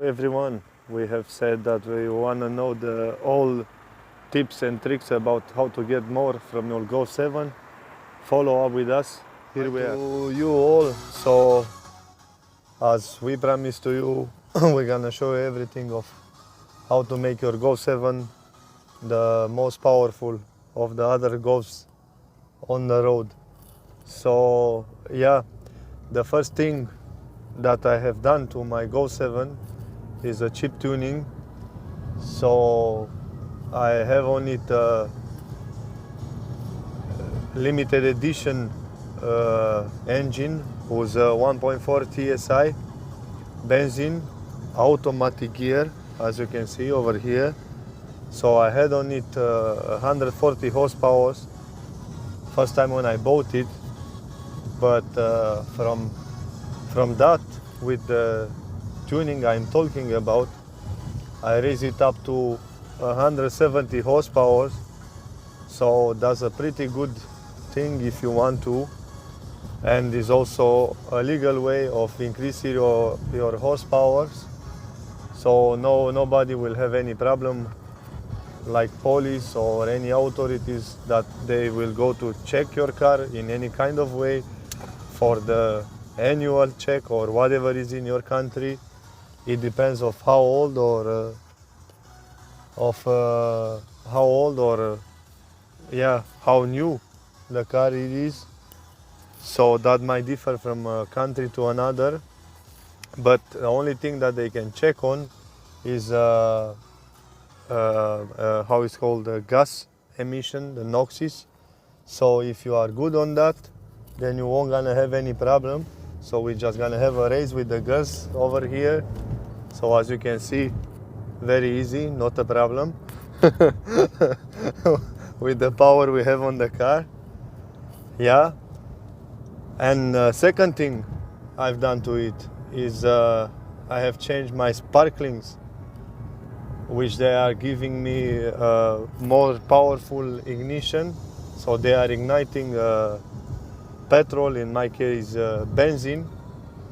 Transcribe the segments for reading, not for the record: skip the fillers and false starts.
Everyone, we have said that we want to know all tips and tricks about how to get more from your Go 7. Follow up with us. Here we are. To you all. So, as we promised to you, we're gonna show you everything of how to make your Go 7 the most powerful of the other Go's on the road. So, yeah, the first thing that I have done to my Go 7 is a chip tuning. So I have on it a limited edition engine with a 1.4 TSI benzene automatic gear, as you can see over here. So I had on it 140 horsepower first time when I bought it, but from that, with the tuning I'm talking about, I raised it up to 170 horsepower. So that's a pretty good thing if you want to, and is also a legal way of increasing your horsepower. So nobody will have any problem, like police or any authorities, that they will go to check your car in any kind of way for the annual check or whatever is in your country. It depends of how old or how new the car it is. So that might differ from a country to another. But the only thing that they can check on is how it's called, gas emission, the NOxes. So if you are good on that, then you won't gonna have any problem. So we're just gonna have a race with the gas over here. So as you can see, very easy, not a problem. With the power we have on the car. Yeah. And second thing I've done to it is I have changed my sparklings, which they are giving me more powerful ignition. So they are igniting petrol, in my case benzene,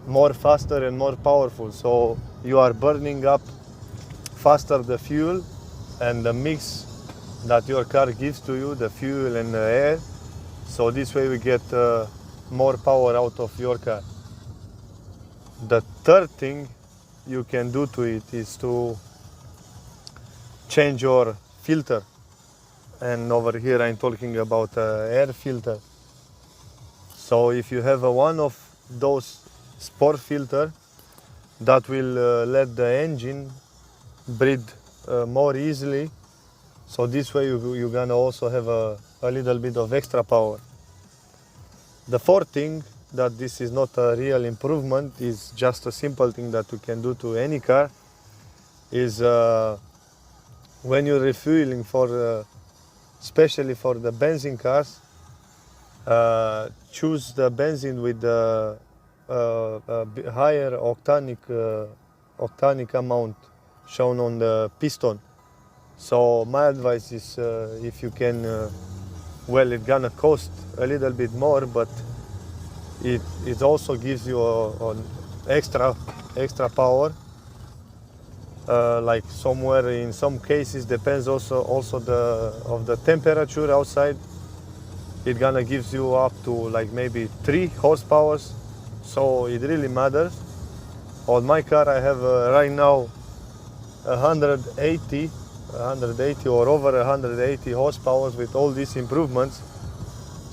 more faster and more powerful. So you are burning up faster the fuel and the mix that your car gives to you, the fuel and the air. So this way we get more power out of your car. The third thing you can do to it is to change your filter. And over here I'm talking about air filter. So if you have one of those sport filter, that will let the engine breathe more easily. So this way you're gonna also have a little bit of extra power. The fourth thing, that this is not a real improvement, is just a simple thing that you can do to any car, is when you're refueling for, especially for the benzene cars, choose the benzene with the higher octanic amount shown on the piston. So my advice is, if you can, well, it's gonna cost a little bit more, but it also gives you an extra power. Like somewhere, in some cases, depends also of the temperature outside. It gonna gives you up to like maybe 3 horsepower. So it really matters. On my car I have right now 180 or over 180 horsepower with all these improvements.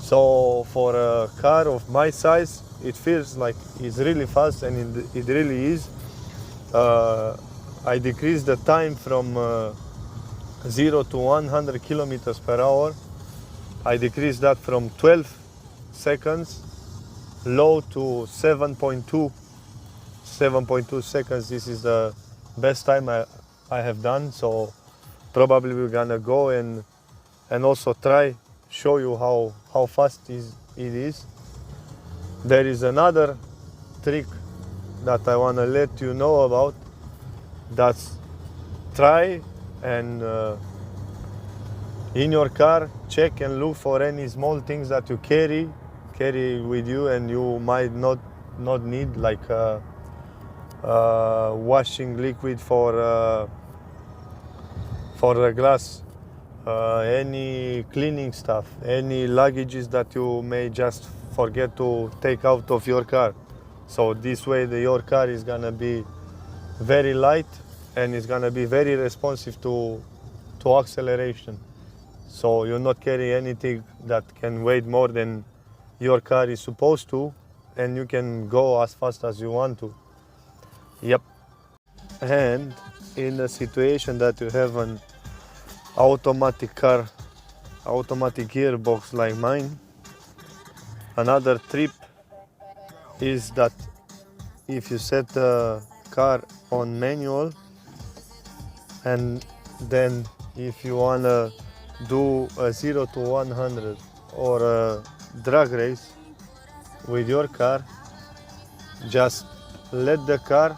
So for a car of my size, it feels like it's really fast, and it really is. I decreased the time from 0 to 100 kilometers per hour. I decreased that from 12 seconds low to 7.2 seconds. This is the best time I have done. So probably we're gonna go and also show you how fast it is. There is another trick that I want to let you know about. That's try and in your car check and look for any small things that you carry with you and you might not need, like washing liquid for the glass, any cleaning stuff, any luggages that you may just forget to take out of your car. So this way your car is gonna be very light and it's gonna be very responsive to acceleration. So you'll not carry anything that can weigh more than your car is supposed to, and you can go as fast as you want to. Yep. And in a situation that you have an automatic car, automatic gearbox like mine, another tip is that if you set the car on manual, and then if you wanna do a 0 to 100 or a drag race with your car, just let the car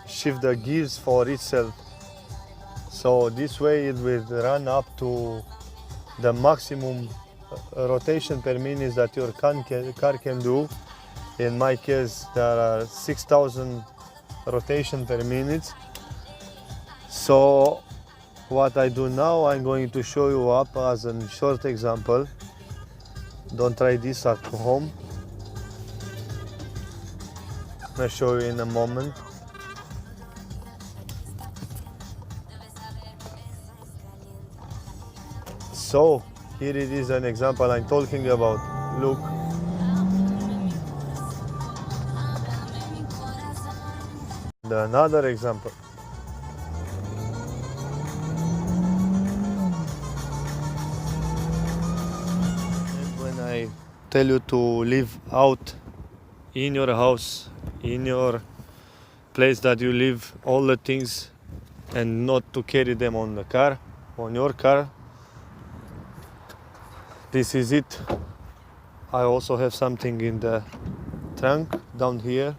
shift the gears for itself. So this way it will run up to the maximum rotation per minute that your car can do. In my case, there are 6,000 rotation per minute. So what I do now, I'm going to show you up as a short example. Don't try this at home. I'll show you in a moment. So here it is, an example I'm talking about. Look. And another example. When I tell you to live out in your house, in your place that you live, all the things, and not to carry them on the car, on your car, this is it. I also have something in the trunk down here.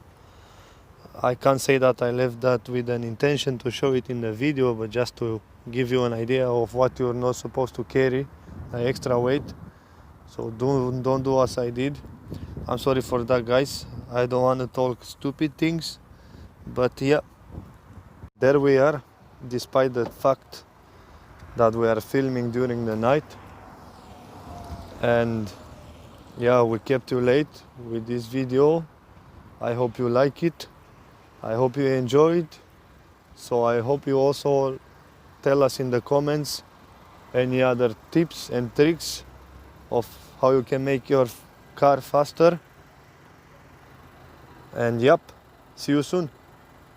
I can't say that I left that with an intention to show it in the video, but just to give you an idea of what you're not supposed to carry, extra weight. So don't do as I did. I'm sorry for that, guys. I don't want to talk stupid things, but yeah, there we are, despite the fact that we are filming during the night. And yeah, we kept you late with this video. I hope you like it. I hope you enjoyed. So I hope you also tell us in the comments any other tips and tricks of how you can make your car faster. And yep, see you soon.